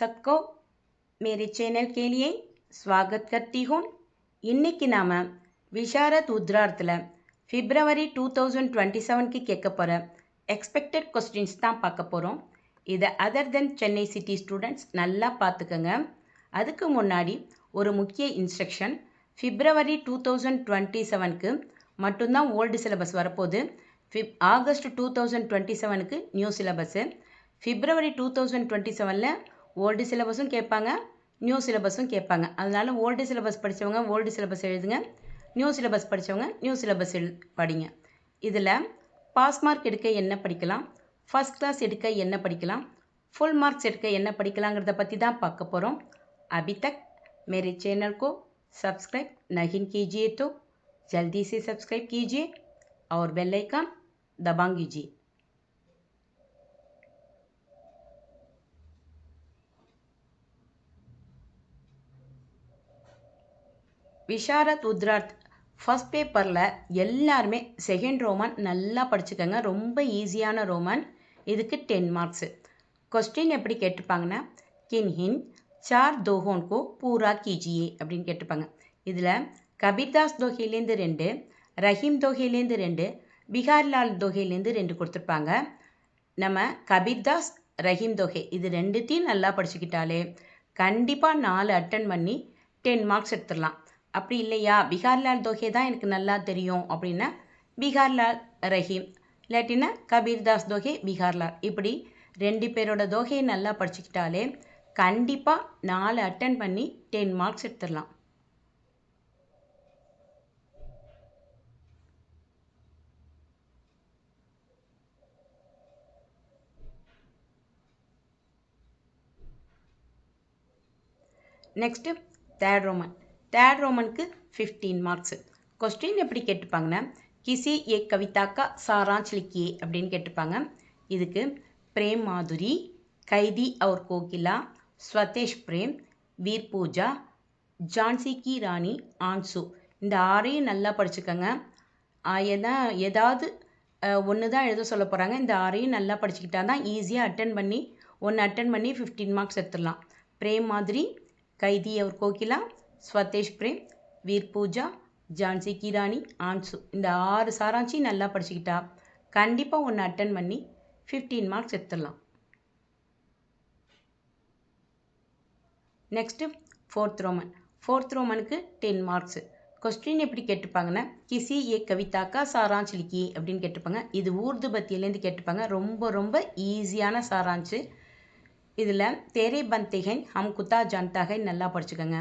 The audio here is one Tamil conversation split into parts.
सबको मेरे चैनल के लिए स्वागत करती हूँ. இன்னைக்கு நாம விஷாரத் உத்ரார்த்தில் பிப்ரவரி 2027க்கு கேட்க போகிற எக்ஸ்பெக்டட் கொஸ்டின்ஸ் தான் பார்க்க போகிறோம். இதை அதர் தென் சென்னை சிட்டி ஸ்டூடெண்ட்ஸ் நல்லா பார்த்துக்கங்க. அதுக்கு முன்னாடி ஒரு முக்கிய இன்ஸ்ட்ரக்ஷன், பிப்ரவரி 2027க்கு மட்டும்தான் ஓல்டு சிலபஸ் வரப்போகுது. ஆகஸ்ட் 2027க்கு நியூ சிலபஸ்ஸு. பிப்ரவரி 2027ல் ஓல்டு சிலபஸும் கேட்பாங்க, நியூ சிலபஸும் கேட்பாங்க. அதனால் ஓல்டு சிலபஸ் படித்தவங்க ஓல்டு சிலபஸ் எழுதுங்க, நியூ சிலபஸ் படித்தவங்க நியூ சிலபஸ் படிங்க. இதில் பாஸ் மார்க் எடுக்க என்ன படிக்கலாம், ஃபர்ஸ்ட் கிளாஸ் எடுக்க என்ன படிக்கலாம், फुल मार्क्स எடுக்க என்ன படிக்கலாங்கிறத பற்றி தான் பார்க்க போகிறோம். अभी तक मेरे चैनल को सब्सक्राइब नहीं कीजिए तो जल्दी से सब्सक्राइब कीजिए और बेल आइकन दबा कीजिए. விஷாரத் உத்ரார்த் ஃபர்ஸ்ட் பேப்பரில் எல்லாருமே செகண்ட் ரோமன் நல்லா படிச்சுக்கோங்க. ரொம்ப ஈஸியான ரோமன். இதுக்கு 10 மார்க்ஸு. கொஸ்டின் எப்படி கேட்டுப்பாங்கன்னா, கின்ஹின் சார் தோஹோன்கோ பூரா கீஜியே அப்படின்னு கேட்டுப்பாங்க. இதில் கபீர்தாஸ் தோஹையிலேருந்து 2, ரஹீம் தோஹையிலேருந்து 2, பிகார்லால் தோஹையிலேருந்து 2 கொடுத்துருப்பாங்க. நம்ம கபீர்தாஸ் ரஹீம் தோஹை இது ரெண்டுத்தையும் நல்லா படிச்சுக்கிட்டாலே கண்டிப்பாக 4 அட்டன் பண்ணி 10 மார்க்ஸ் எடுத்துடலாம். அப்படி இல்லையா, பிகார்லால் தோஹை தான் எனக்கு நல்லா தெரியும் அப்படின்னா பிகார்லால் ரஹீம், இல்லாட்டினா கபீர்தாஸ் தோஹை பிகார்லால், இப்படி 2 பேரோட தோகையை நல்லா படிச்சுக்கிட்டாலே கண்டிப்பாக 4 அட்டன் பண்ணி 10 மார்க்ஸ் எடுத்துடலாம். Next third roman. தேர்ட் ரோமனுக்கு 15 மார்க்ஸு. கொஸ்டின் எப்படி கேட்டுப்பாங்கன்னா, கிசி ஏக் கவிதா கா சாராஞ்ச் லிக்கியே அப்படின்னு கேட்டுப்பாங்க. இதுக்கு பிரேம் மாதுரி, கைதி और கோகிலா, ஸ்வதேஷ் பிரேம், வீர் பூஜா, ஜான்சி கி ராணி, ஆன்சு, இந்த 6ஐயும் நல்லா படிச்சுக்கோங்க. ஏதாவது ஒன்று தான் எழுத சொல்ல போகிறாங்க. இந்த 6ஐயும் நல்லா படிச்சுக்கிட்டா தான் ஈஸியாக அட்டன் பண்ணி 15 மார்க்ஸ் எடுத்துடலாம். பிரேம் மாதுரி, கைதி और கோகிலா, ஸ்வதேஷ் பிரேம், வீர் பூஜா, ஜான்சி கி ராணி, ஆன்சு, இந்த 6 சாராஞ்சியும் நல்லா படிச்சுக்கிட்டா கண்டிப்பாக ஒன்று அட்டன் பண்ணி 15 மார்க்ஸ் எடுத்துடலாம். Next fourth roman. ஃபோர்த் ரோமனுக்கு 10 மார்க்ஸு. கொஸ்டின் எப்படி கேட்டுப்பாங்கன்னா, கிசி ஏக் கவிதா கா சாராஞ்ச் லிக்கியே அப்படின்னு கேட்டுப்பாங்க. இது ஊர்து பத்தியிலேருந்து கேட்டுப்பாங்க. ரொம்ப ரொம்ப ஈஸியான சாராஞ்சு. இதில் தேரே பந்தேகன் ஹம் குத்தா ஜான்தாகை நல்லா படிச்சுக்கோங்க.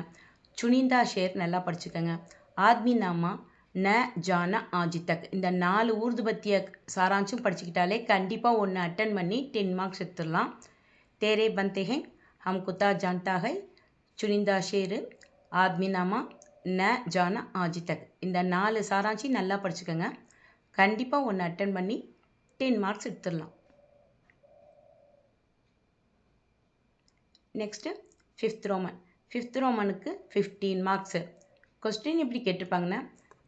சுனிந்தா ஷேர் நல்லா படிச்சுக்கோங்க. ஆத்மி நாமா, ந ஜானா ஆஜித்தக், இந்த 4 ஊர்து பத்திய சாராஞ்சும் படிச்சுக்கிட்டாலே கண்டிப்பாக ஒன்று அட்டன் பண்ணி 10 மார்க்ஸ் எடுத்துடலாம். தேரே பந்தேகன் ஹம் குத்தா ஜான்தாகை, சுனிந்தா ஷேர், ஆத்மி நாமா, ந ஜானா ஆஜித்தக், இந்த 4 சாராஞ்சும் நல்லா படிச்சுக்கோங்க. கண்டிப்பாக ஒன்று அட்டன் பண்ணி 10 மார்க்ஸ் எடுத்துடலாம். Next fifth roman. ஃபிஃப்த் ரோமனுக்கு 15 மார்க்ஸு. क्वेश्चन எப்படி கேட்டிருப்பாங்கன்னா,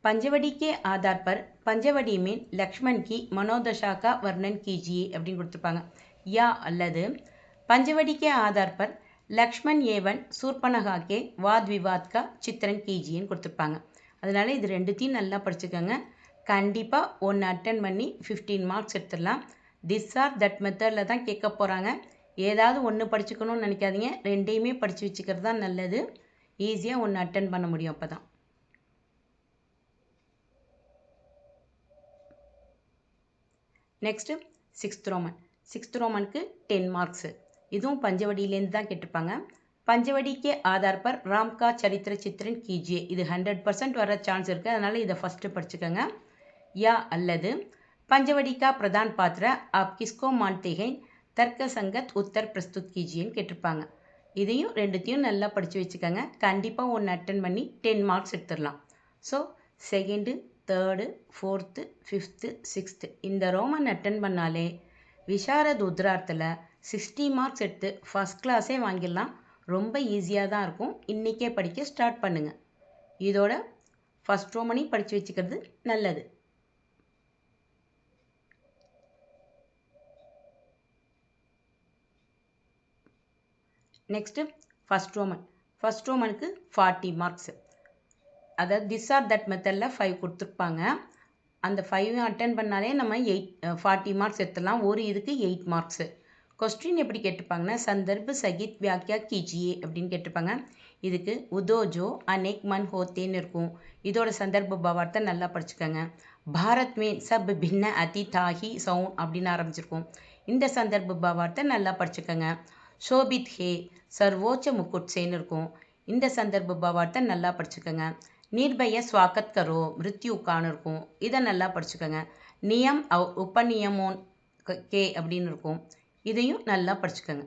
पंचवटी के आधार पर पंचवटी में लक्ष्मण की मनोदशा का वर्णन कीजिए அப்படின்னு கொடுத்துருப்பாங்க. या அல்லது पंचवटी के आधार पर लक्ष्मण एवं शूर्पणखा के वाद विवाद का चित्रण कीजिएன்னு கொடுத்துருப்பாங்க. அதனால இது ரெண்டுத்தையும் நல்லா படிச்சுக்கோங்க. கண்டிப்பாக ஒன்று அட்டன் பண்ணி 15 மார்க்ஸ் எடுத்துடலாம். திஸ் ஆர் தட் மெத்தடில் தான் கேட்க போகிறாங்க. ஏதாவது ஒன்று படிச்சுக்கணும்னு நினைக்காதீங்க, ரெண்டையுமே படித்து வச்சுக்கிறது தான் நல்லது. ஈஸியாக ஒன்று அட்டன் பண்ண முடியும் அப்போ தான். Next sixth roman. சிக்ஸ்த் ரோமனுக்கு 10 மார்க்ஸு. இதுவும் பஞ்சவடியிலேருந்து தான் கேட்டிருப்பாங்க. பஞ்சவடிக்கே ஆதார் பர் ராம் கா சரித்திர சித்திரன் கீஜியே, இது 100% வர சான்ஸ் இருக்குது. அதனால் இதை ஃபஸ்ட்டு படிச்சுக்கோங்க. யா அல்லது பஞ்சவடி கா பிரதான் பாத்திர ஆப் கிஸ்கோ மான்தே ஹை, தர்க்க சங்கத் உத்தர் பிரஸ்துத் கீஜியன்னு கேட்டிருப்பாங்க. இதையும் ரெண்டுத்தையும் நல்லா படித்து வச்சுக்கோங்க. கண்டிப்பாக ஒன்று அட்டன் பண்ணி 10 மார்க்ஸ் எடுத்துடலாம். So second, third, fourth, fifth, sixth இந்த ரோமன் அட்டன் பண்ணாலே விஷாரத் உத்ரார்த்தில் 60 மார்க்ஸ் எடுத்து ஃபஸ்ட் கிளாஸே வாங்கிடலாம். ரொம்ப ஈஸியாக தான் இருக்கும். இன்றைக்கே படிக்க ஸ்டார்ட் பண்ணுங்கள். இதோட ஃபஸ்ட் ரோமனையும் படித்து வச்சுக்கிறது நல்லது. நெக்ஸ்ட்டு ஃபஸ்ட் ரோமனுக்கு 40 மார்க்ஸு. அதாவது திஸ் ஆர் தட் மெத்தடில் 5 கொடுத்துருப்பாங்க. அந்த 5 அட்டன் பண்ணாலே நம்ம 40 மார்க்ஸ் எடுத்துடலாம். ஒரு இதுக்கு 8 மார்க்ஸு. கொஸ்டின் எப்படி கேட்டிருப்பாங்கன்னா சந்தர்ப் சகித் வியாக்கியா கீஜியே அப்படின்னு கேட்டிருப்பாங்க. இதுக்கு உதோஜோ அனேக் மன் ஹோத்தேன்னு இருக்கும். இதோட சந்தர்ப்ப பாவார்த்தை நல்லா படிச்சுக்கோங்க. பாரத் மே சப் பின்ன அதி தாஹி சவுன் அப்படின்னு ஆரம்பிச்சிருக்கோம். இந்த சந்தர்ப்ப பாவார்த்தை நல்லா படிச்சுக்கோங்க. ஷோபித் ஹே சர்வோச்ச முக்குட் சேன்னு இருக்கும். இந்த சந்தர்ப்ப பாவார்த்தை நல்லா படிச்சுக்கோங்க. நிர்பய ஸ்வாகத் கரோ மிருத்யுக்கான்னு இருக்கும். இதை நல்லா படிச்சுக்கோங்க. நியம் உபநியமோன் கே அப்படின்னு இருக்கும். இதையும் நல்லா படிச்சுக்கோங்க.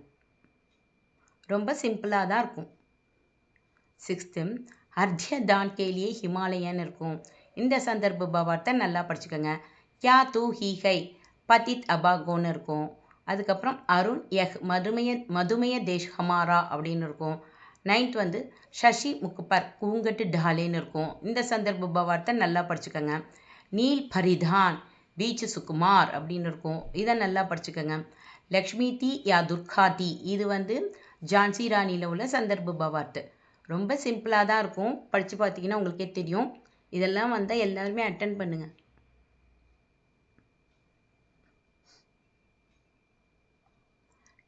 ரொம்ப சிம்பிளாக தான் இருக்கும். 6th அர்த்திய தான் கேலியே ஹிமாலயன்னு இருக்கும். இந்த சந்தர்ப்ப பாவார்த்தை நல்லா படிச்சுக்கோங்க. கியா தூ ஹீ ஹை பதித் அபாகோன்னு இருக்கும். அதுக்கப்புறம் அருண் யஹ் மதுமய தேஷ் ஹமாரா அப்படின்னு இருக்கும். 9th சசி முக்குப்பர் கூங்கட்டு டாலேன்னு இருக்கும். இந்த சந்தர்ப்ப பாவார்த்தை நல்லா படிச்சுக்கோங்க. நீல் பரிதான் பீச் சுகுமார் அப்படின்னு இருக்கும். இதை நல்லா படிச்சுக்கோங்க. லக்ஷ்மி தி யா துர்கா தி இது ஜான்சி ராணியில் உள்ள சந்தர்ப்ப பாவார்த்தை. ரொம்ப சிம்பிளாக தான் இருக்கும். படித்து பார்த்தீங்கன்னா உங்களுக்கே தெரியும். இதெல்லாம் வந்தால் எல்லாருமே அட்டன் பண்ணுங்கள்.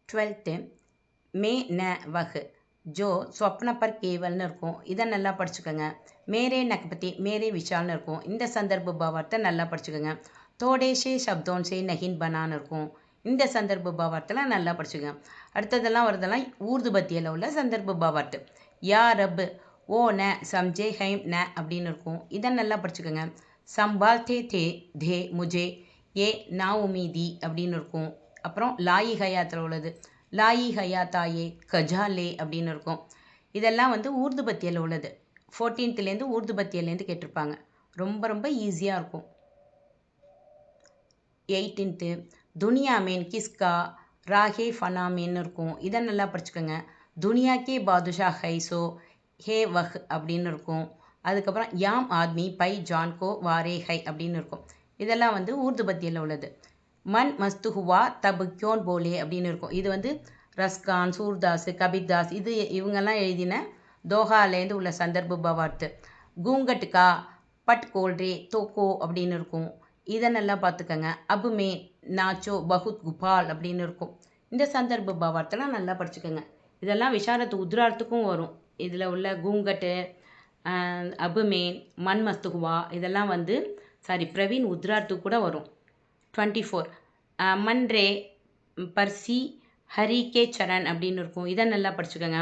12th மே ந வஹ் ஜோ ஸ்வப்ன பர் கேவல்னு இருக்கும். இதை நல்லா படிச்சுக்கோங்க. மேரே நக்பதி மேரே விஷால்னு இருக்கும். இந்த சந்தர்ப்ப பாவார்த்தை நல்லா படிச்சுக்கோங்க. தோடேஷே சப்தோன் சே நஹின் பனான்னு இருக்கும். இந்த சந்தர்ப்ப பாவார்த்தைலாம் நல்லா படிச்சுக்கோங்க. அடுத்ததெல்லாம் வரதெல்லாம் ஊர்து பத்தியில் உள்ள சந்தர்ப்ப பாவார்த்தை. யா ரப் ஓ ந சம்ஜே ஹைம் ந அப்படின்னு இருக்கும். இதை நல்லா படிச்சுக்கோங்க. சம்பால் தே தே முஜே ஏ நா உமீதி அப்படின்னு இருக்கும். அப்புறம் லாயி ஹயாத்தில் உள்ளது. லாயி ஹயாத்தாயே கஜாலே அப்படின்னு இருக்கும். இதெல்லாம் ஊர்து பத்தியில் உள்ளது. 14th ஊர்து பத்தியிலேருந்து கேட்டிருப்பாங்க. ரொம்ப ரொம்ப ஈஸியாக இருக்கும். 18th துனியா மேன் கிஸ்கா ராகே ஃபனாமேன்னு இருக்கும். இதை நல்லா படிச்சுக்கோங்க. துனியா கே பாதுஷா ஹைசோ ஹே வஹ் அப்படின்னு இருக்கும். அதுக்கப்புறம் யாம் ஆத்மி பை ஜான்கோ வாரே ஹை அப்படின்னு இருக்கும். இதெல்லாம் ஊர்து பத்தியில் உள்ளது. மன் மஸ்து ஹுவா தப் கியோன் போலே அப்படின்னு இருக்கும். இது ரஸ்கான் சூர்தாஸ் கபீர்தாஸ் இவங்கெல்லாம் எழுதின தோஹாலேருந்து உள்ள சந்தர்ப்ப பாவார்த்தை. கூங்கட்டுக்கா பட் கோல்ரே தோக்கோ அப்படின்னு இருக்கும். இதை நல்லா பார்த்துக்கோங்க. அபுமே நாச்சோ பகுத் குபால் அப்படின்னு இருக்கும். இந்த சந்தர்ப்ப பாவார்த்தைலாம் நல்லா படிச்சுக்கோங்க. இதெல்லாம் விஷாரத்து உத்ரார்த்துக்கும் வரும். இதில் உள்ள கூங்கட்டு அபுமேன் மன் மஸ்துகுவா இதெல்லாம் பிரவீன் உத்ரார்த்துக்கு கூட வரும். 24 மன்ரே பர்சி ஹரி கே சரண் அப்படின்னு இருக்கும். இதை நல்லா படிச்சுக்கோங்க.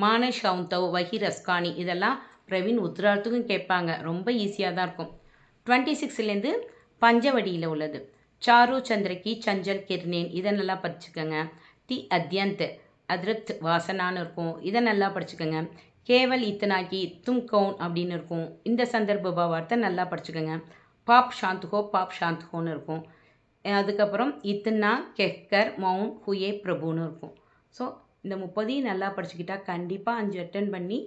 மான ஷவுந்தவ் வஹி ரஸ்கானி இதெல்லாம் பிரவீன் உத்ரார்த்துக்கும் கேட்பாங்க. ரொம்ப ஈஸியாக தான் இருக்கும். 26லேருந்து பஞ்சவடியில் உள்ளது. சாரு சந்திரகி சஞ்சல் கிர்னேன் இதை நல்லா படிச்சுக்கோங்க. தி அத்யந்த் அதிருப்த் வாசனான்னு இருக்கும். இதை நல்லா படிச்சுக்கோங்க. கேவல் இத்தனாக்கி தும் கவுன் அப்படின்னு இருக்கும். இந்த சந்தர்ப்ப பாவார்த்தை நல்லா படிச்சுக்கோங்க. பாப் ஷாந்த்ஹோன்னு இருக்கும். அதுக்கப்புறம் இத்தனா கெஹ்கர் மவுன் ஹுயே பிரபுன்னு இருக்கும். ஸோ இந்த 30 நல்லா படிச்சுக்கிட்டா கண்டிப்பாக 5 அட்டன் பண்ணி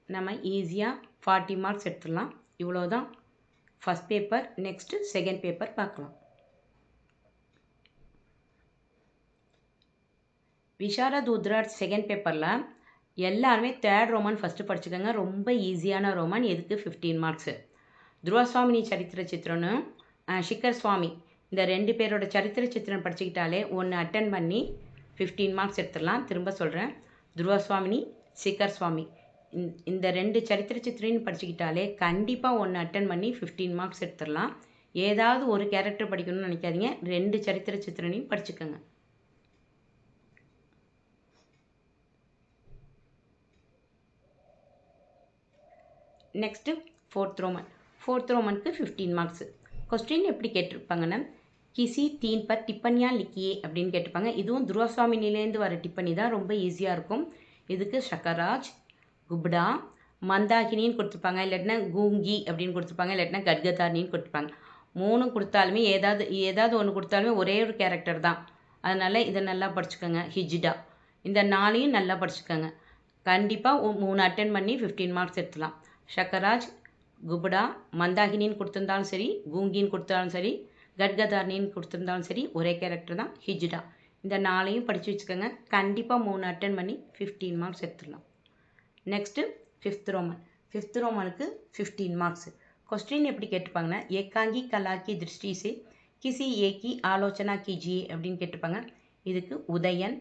நம்ம ஈஸியாக 40 மார்க்ஸ் எடுத்துடலாம். இவ்வளோதான் first paper. Next second paper பார்க்கலாம். விஷாரத் உத்ராட் செகண்ட் பேப்பரில் எல்லாருமே 3rd ரோமன் ஃபஸ்ட்டு படிச்சுக்கோங்க. ரொம்ப ஈஸியான ரோமன். எதுக்கு 15 மார்க்ஸு. துருவாசுவாமினி சரித்திர சித்திரன்னு ஷிக்கர் சுவாமி இந்த 2 பேரோட சரித்திர சித்திரம் படிச்சுக்கிட்டாலே ஒன்று அட்டன் பண்ணி 15 மார்க்ஸ் எடுத்துடலாம். திரும்ப சொல்கிறேன். துருவாசுவாமினி ஷிக்கர் சுவாமி இந்த 2 சரித்திர சித்திரன்னு படிச்சுக்கிட்டாலே கண்டிப்பாக ஒன்று அட்டன் பண்ணி 15 மார்க்ஸ் எடுத்துடலாம். ஏதாவது ஒரு கேரக்டர் படிக்கணும்னு நினைக்காதீங்க. 2 சரித்திர சித்திரனையும் படிச்சுக்கோங்க. Next 4th ரோமனுக்கு 15 marks. கொஸ்டின் எப்படி கேட்டிருப்பாங்கன்னா கிசி 3 பர் டிப்பனியா லிக்கியே அப்படின்னு கேட்டிருப்பாங்க. இதுவும் துருவாசுவாமினிலேருந்து வர டிப்பனி தான். ரொம்ப ஈஸியாக இருக்கும். இதுக்கு ஷக்கராஜ் குப்டா மந்தாகினின்னு கொடுத்துருப்பாங்க. இல்லாட்டினா கூங்கி அப்படின்னு கொடுத்துருப்பாங்க. இல்லாட்டினா கட்கதாரின்னு கொடுத்துருப்பாங்க. 3 கொடுத்தாலுமே ஏதாவது ஒன்று கொடுத்தாலுமே ஒரே ஒரு கேரக்டர் தான். அதனால் இதை நல்லா படிச்சுக்கோங்க. ஹிஜ்டா இந்த 4ஐயும் நல்லா படிச்சுக்கோங்க. கண்டிப்பாக 3 அட்டன் பண்ணி 15 மார்க்ஸ் எடுத்துலாம். ஷக்கராஜ் குப்டா மந்தாகினின்னு கொடுத்துருந்தாலும் சரி, கூங்கின்னு கொடுத்தாலும் சரி, கட்கதாரினின்னு கொடுத்துருந்தாலும் சரி ஒரே கேரக்டர் தான் ஹிஜ்டா. இந்த 4ஐயும் படித்து வச்சுக்கோங்க. கண்டிப்பாக 3 அட்டன் பண்ணி 15 மார்க்ஸ் எடுத்துடலாம். Next 5th roman. 5th ரோமனுக்கு 15 மார்க்ஸ். क्वेश्चन எப்படி கேட்டுப்பாங்கன்னா, ஏகாங்கி கலா கி திருஷ்டி से किसी एक की ஆலோசனா कीजिए அப்படின்னு கேட்டுப்பாங்க. இதுக்கு உதயன்,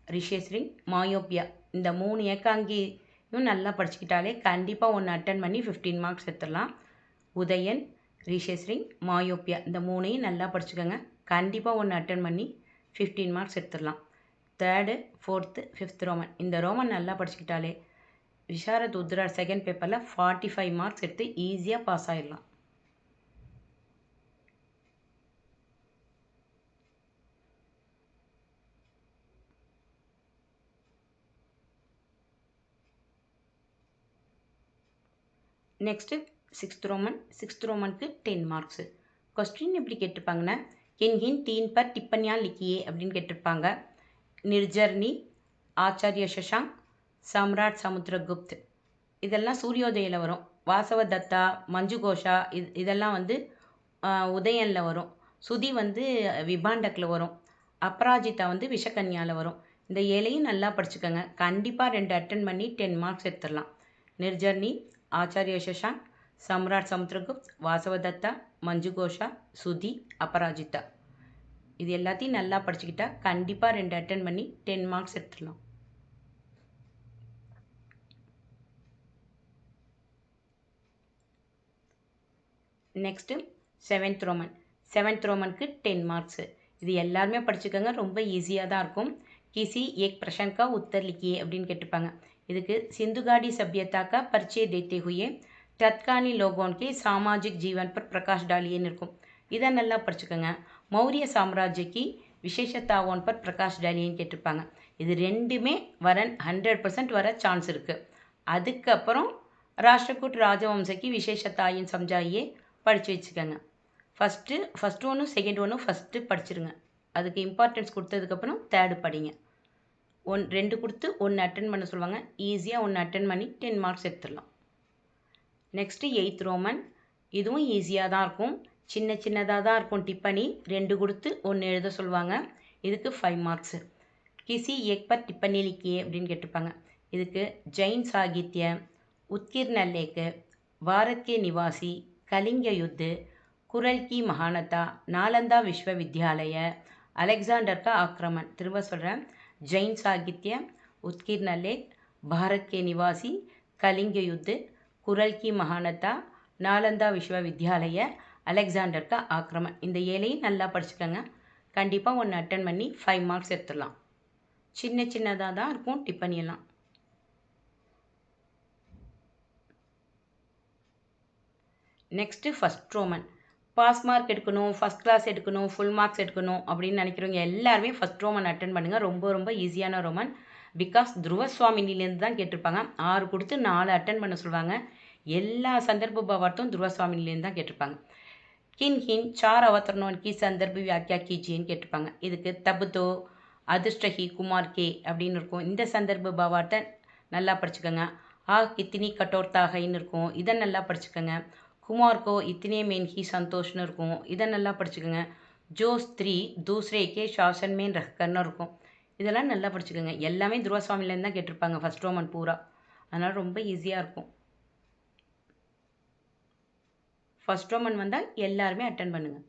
ரிஷேஸ்ரிங், மாயோப்பியா இந்த 3 ஏகாங்கியும் நல்லா படிச்சுக்கிட்டாலே கண்டிப்பாக ஒன்று அட்டன் பண்ணி 15 மார்க்ஸ் எடுத்துடலாம். உதயன், ரிஷேஸ்ரிங், மாயோப்பியா இந்த 3ஐயும் நல்லா படிச்சுக்கோங்க. கண்டிப்பாக ஒன்று அட்டன் பண்ணி 15 மார்க்ஸ் எடுத்துடலாம். 3rd, 4th, 5th ரோமன் இந்த ரோமன் நல்லா படிச்சுக்கிட்டாலே விஷாரத் உத்ரார் செகண்ட் பேப்பரில் 45 மார்க்ஸ் எடுத்து ஈஸியாக பாஸ் ஆகிடலாம். Next 6th roman. 6th ரோமனுக்கு 10 மார்க்ஸு. கொஸ்டின் எப்படி கேட்டிருப்பாங்கன்னா, கின் 3 பர் டிப்பனியா லிக்கியே அப்படின்னு கேட்டிருப்பாங்க. நிர்ஜர்னி, ஆச்சாரிய சஷாங்க், சம்ராட் சமுத்திரகுப்த் இதெல்லாம் சூரியோதயில் வரும். வாசவ தத்தா, மஞ்சு கோஷா இதெல்லாம் வந்து உதயனில் வரும். சுதி வந்து விபாண்டக்கில் வரும். அபராஜிதா வந்து விஷகன்யாவில் வரும். இந்த 7ஐயும் நல்லா படிச்சுக்கோங்க. கண்டிப்பாக 2 அட்டன் பண்ணி 10 மார்க்ஸ் எடுத்துடலாம். நிர்ஜர்னி, ஆச்சாரிய சஷாங்க், சம்ராட் சமுத்திரகுப்த், வாசவ தத்தா, மஞ்சு கோஷா, சுதி, அபராஜிதா இது எல்லாத்தையும் நல்லா படிச்சுக்கிட்டா கண்டிப்பாக 2 அட்டன் பண்ணி 10 மார்க்ஸ் எடுத்துடலாம். Next 7th roman. 7th ரோமனுக்கு 10 மார்க்ஸு. இது எல்லாருமே படிச்சுக்கோங்க. ரொம்ப ஈஸியாக தான் இருக்கும். கிசி ஏக் பிரஷன் கா உத்தர் லிக்கியே அப்படின்னு கேட்டிருப்பாங்க. இதுக்கு सिंधु घाटी सभ्यता का परिचय देते हुए तत्कालीन लोगों के सामाजिक जीवन पर प्रकाश डालिएன்னு இருக்கும். இதை நல்லா படிச்சுக்கோங்க. மௌரிய சாம்ராஜ்யக்கு விசேஷத்தாவோं पर प्रकाश डालिएன்னு கேட்டிருப்பாங்க. இது ரெண்டுமே வர 100% வர சான்ஸ் இருக்குது. அதுக்கப்புறம் ராஷ்டிரகூட் ராஜவம்சக்கு விசேஷத்தாயின் சம்ஜாயே படித்து வச்சுக்கோங்க. ஃபஸ்ட்டு ஒன்றும் செகண்ட் ஒன்றும் ஃபஸ்ட்டு படிச்சிருங்க. அதுக்கு இம்பார்ட்டன்ஸ் கொடுத்ததுக்கப்புறம் 3rd படிங்க. 2 கொடுத்து 1 அட்டன் பண்ண சொல்லுவாங்க. ஈஸியாக 1 அட்டன் பண்ணி 10 மார்க்ஸ் எடுத்துடலாம். Next 8th Roman. இதுவும் ஈஸியாக தான் இருக்கும். சின்னதாக தான் இருக்கும். டிப்பனி 2 கொடுத்து 1 எழுத சொல்லுவாங்க. இதுக்கு 5 மார்க்ஸு. கிசி ஏக் பர் டிப்பனி லிக்கியே அப்படின்னு கேட்டிருப்பாங்க. இதுக்கு ஜெயின் சாகித்ய, உத்கீர்ண லேக், பாரத் கே நிவாசி, கலிங்க யுத்து, குரல் கி மகானதா, நாலந்தா விஸ்வவித்யாலய, அலெக்சாண்டர் கா ஆக்ரமன் திரும்ப சொல்கிறேன். जैन साहित्य, उत्कीर्ण लेख, भारत के निवासी, कलिंग युद्ध, कुरल की महानता, नालंदा विश्वविद्यालय, अलेक्सांडर का आक्रमण இந்த 7ஐயும் நல்லா படிச்சுக்கோங்க. கண்டிப்பாக 1 அட்டன் பண்ணி 5 மார்க்ஸ் எடுத்துடலாம். சின்னதாக தான் இருக்கும் டிப்பனியெல்லாம். Next 1st roman. Pass mark எடுக்கணும், ஃபஸ்ட் கிளாஸ் எடுக்கணும், ஃபுல் மார்க்ஸ் எடுக்கணும் அப்படின்னு நினைக்கிறவங்க எல்லாருமே 1st ரோமன் அட்டன் பண்ணுங்கள். ரொம்ப ஈஸியான ரோமன். பிகாஸ் துருவசுவாமினிலேருந்து தான் கேட்டிருப்பாங்க. 6 கொடுத்து 4 அட்டன் பண்ண சொல்லுவாங்க. எல்லா சந்தர்ப்ப பாவார்த்தம் துருவசுவாமினிலேருந்து தான் கேட்டிருப்பாங்க. கின் 4 அவதரணோं की संदर्भ व्याख्या कीजिएன்னு கேட்டிருப்பாங்க. இதுக்கு தபுதோ, அதிர்ஷ்டஹி, குமார் கே அப்படின்னு இருக்கும். இந்த சந்தர்ப்ப பாவார்த்தை நல்லா படிச்சுக்கோங்க. கித்தினி கட்டோர்த்தாகைன்னு இருக்கும். இதை நல்லா படிச்சுக்கோங்க. குமார்கோ இத்தனே மேன் ஹி சந்தோஷ்னு இருக்கும். இதை நல்லா படிச்சுக்கோங்க. ஜோ ஸ்திரீ தூசரே கே சாசன் மேன் ரஹ்கர்னு இருக்கும். இதெல்லாம் நல்லா படிச்சுக்கோங்க. எல்லாமே துருவசுவாமிலேருந்து தான் கேட்டிருப்பாங்க 1st ரோமன் பூரா. அதனால் ரொம்ப ஈஸியாக இருக்கும். 1st ரோமன் வந்தால் எல்லாருமே அட்டன் பண்ணுங்கள்.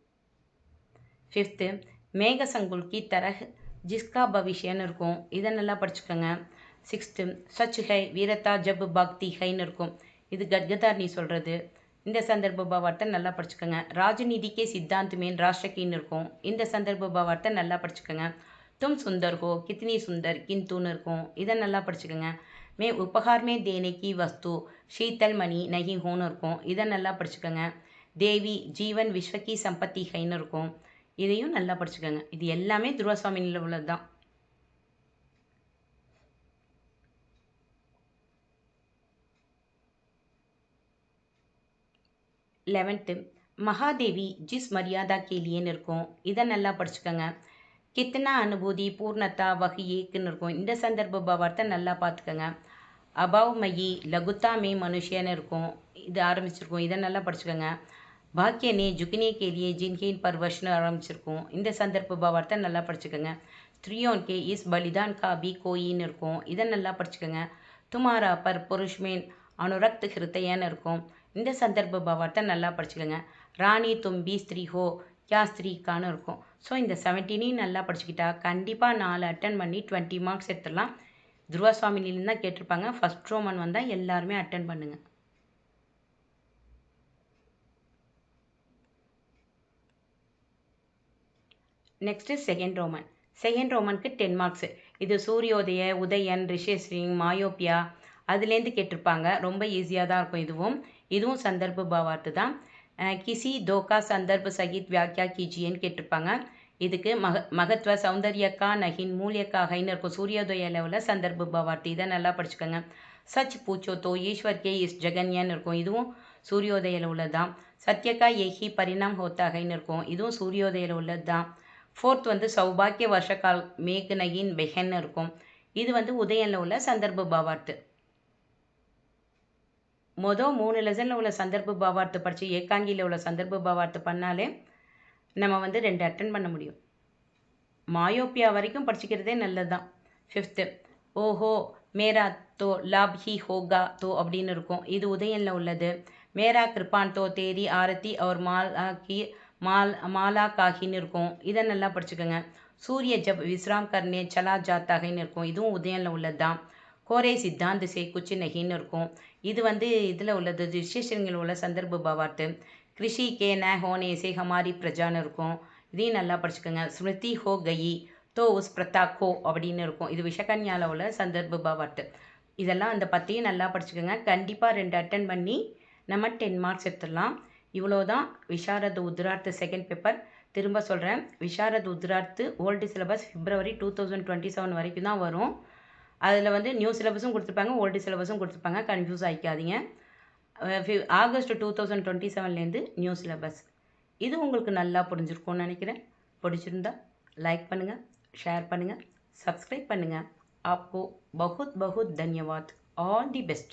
5th மேக சங்குல் கி தரஹ் ஜிஸ்கா பவிஷ்யன்னு இருக்கும். இதை நல்லா படிச்சுக்கோங்க. 6th சச் ஹை வீரதா ஜப் பக்தி ஹைன்னு இருக்கும். இது கட்கதார்னி சொல்கிறது. இந்த சந்தர்ப்ப பாவார்த்தை நல்லா படிச்சுக்கோங்க. ராஜநீதிக்கே சித்தாந்த் மேன் ராஷ்டிரக்கின்னு இருக்கும். இந்த சந்தர்ப்ப பாவார்த்தை நல்லா படிச்சுக்கோங்க. தும் சுந்தர் ஹோ, கித்னி சுந்தர், கிந்துன்னு இருக்கும். இதை நல்லா படிச்சுக்கோங்க. மே உபகார் மே தேனே கி வஸ்து ஷீத்தல் மணி நஹி ஹோன்னு இருக்கும். இதை நல்லா படிச்சுக்கோங்க. தேவி ஜீவன் விஸ்வகி சம்பத்தி ஹைன்னு இருக்கும். இதையும் நல்லா படிச்சுக்கோங்க. இது எல்லாமே துருவசுவாமினில் உள்ளது தான். 11th மகாதேவி ஜிஸ் மரியாதா கேலியேன்னு இருக்கும். இதை நல்லா படிச்சுக்கோங்க. கித்தனா அனுபூதி பூர்ணத்தா வகி ஏக்குன்னு இருக்கும். இந்த சந்தர்ப்ப பாவார்த்தை நல்லா பார்த்துக்கோங்க. அபாவ்மயி லகுத்தா மே மனுஷியன்னு இருக்கும். இது ஆரம்பிச்சிருக்கும். இதை நல்லா படிச்சுக்கோங்க. பாக்கியனே ஜுகினே கேலியே ஜின்ஹீன் பர்வஷ்னு ஆரம்பிச்சிருக்கும். இந்த சந்தர்ப்ப பாவார்த்தை நல்லா படிச்சுக்கோங்க. ஸ்திரியோன் கே இஸ் பலிதான் கா பி கோயின்னு இருக்கும். இதை நல்லா படிச்சுக்கோங்க. துமாரா பர் புருஷ்மேன் அனுரக்த் ஹிருதயன்னு இருக்கும். இந்த சந்தர்ப்ப பாவார்த்தை நல்லா படிச்சுக்கோங்க. ராணி தும்பி ஸ்திரீ ஹோ யா ஸ்திரீ கான்னு இருக்கும். ஸோ இந்த 17 நல்லா படிச்சுக்கிட்டா கண்டிப்பாக 4 அட்டன் பண்ணி 20 மார்க்ஸ் எடுத்துடலாம். துருவா சுவாமினிலேருந்து தான் கேட்டிருப்பாங்க. ஃபர்ஸ்ட் ரோமன் வந்தால் எல்லாருமே அட்டன் பண்ணுங்க. Next second roman. செகண்ட் ரோமனுக்கு 10 மார்க்ஸ். இது சூரியோதய, உதயன், ரிஷேஸ்விங், மாயோப்பியா அதுலேருந்து கேட்டிருப்பாங்க. ரொம்ப ஈஸியாக தான் இருக்கும் இதுவும். இதுவும் சந்தர்ப்ப பாவார்த்து தான். கிசி தோகா சந்தர்ப்ப சகித் வியாக்கியா கீஜியன்னு கேட்டிருப்பாங்க. இதுக்கு மகத்வ சௌந்தர்யக்கா நகின் மூலியக்காகைன்னு இருக்கும். சூரியோதய லெவலில் சந்தர்ப்ப பாவார்த்து. இதை நல்லா படிச்சுக்கோங்க. சச் பூச்சோ தோ ஈஸ்வர் கே இஸ் ஜெகன்யன்னு இருக்கும். இதுவும் சூரியோதயில உள்ளது தான். சத்யக்கா ஏஹி பரிணாம் ஹோத்தாகைன்னு இருக்கும். இதுவும் சூரியோதயில உள்ளது தான். ஃபோர்த் வந்து சௌபாக்கிய வருஷகால் மேக்னகின் பெஹன்னு இருக்கும். இது வந்து உதயனில் உள்ள சந்தர்ப்ப பாவார்த்து. மொதல் 3 லெசனில் உள்ள சந்தர்ப்ப பாவார்த்து படித்து ஏகாங்கியில் உள்ள சந்தர்ப்ப பாவார்த்து பண்ணாலே நம்ம வந்து 2 அட்டன் பண்ண முடியும். மாயோப்பியா வரைக்கும் படிச்சுக்கிறதே நல்லது தான். 5th ஓஹோ மேரா தோ லாப் ஹி ஹோகா தோ அப்படின்னு இருக்கும். இது உதயனில் உள்ளது. மேரா கிருப்பான் தோ தேரி ஆரத்தி அவர் மாலா காகின்னு இருக்கும். இதை நல்லா படிச்சுக்கோங்க. சூரிய ஜப் விஸ்ராம் கர்னே சலா ஜாத்தாகின்னு இருக்கும். இதுவும் உதயனில் உள்ளது தான். கோரே சித்தாந்த் சே குச்சி நகின்னு இருக்கும். இது வந்து இதில் உள்ளது ரிஷேஷன்கள் உள்ள சந்தர்ப்ப பாவார்த்து. கிருஷி கே ந ஹோனே சே ஹமாரி பிரஜான்னு இருக்கும். இதையும் நல்லா படிச்சுக்கோங்க. ஸ்மிருதி ஹோ கயி தோ உஸ் பிரதாக் ஹோ அப்படின்னு இருக்கும். இது விஷகன்யாவில் உள்ள சந்தர்ப்ப பாவார்த்து. இதெல்லாம் அந்த 10ஐயும் நல்லா படிச்சுக்கோங்க. கண்டிப்பாக 2 அட்டன் பண்ணி நம்ம 10 மார்க்ஸ் எடுத்துடலாம். இவ்வளோதான் விஷாரத் உத்ரார்த் செகண்ட் பேப்பர். திரும்ப சொல்கிறேன், விஷாரத் உத்ரார்த் ஓல்டு சிலபஸ் February 2027 வரைக்கும் தான் வரும். அதில் வந்து நியூ சிலபஸும் கொடுத்துருப்பாங்க, ஓல்டு சிலபஸும் கொடுத்துருப்பாங்க. கன்ஃபியூஸ் ஆகிக்காதீங்க. ஆகஸ்ட் 2027லேருந்து நியூ சிலபஸ். இது உங்களுக்கு நல்லா புரிஞ்சிருக்கும்னு நினைக்கிறேன். பிடிச்சிருந்தா லைக் பண்ணுங்கள், ஷேர் பண்ணுங்கள், சப்ஸ்கிரைப் பண்ணுங்கள். आपको बहुत बहुत धन्यवाद. All the best.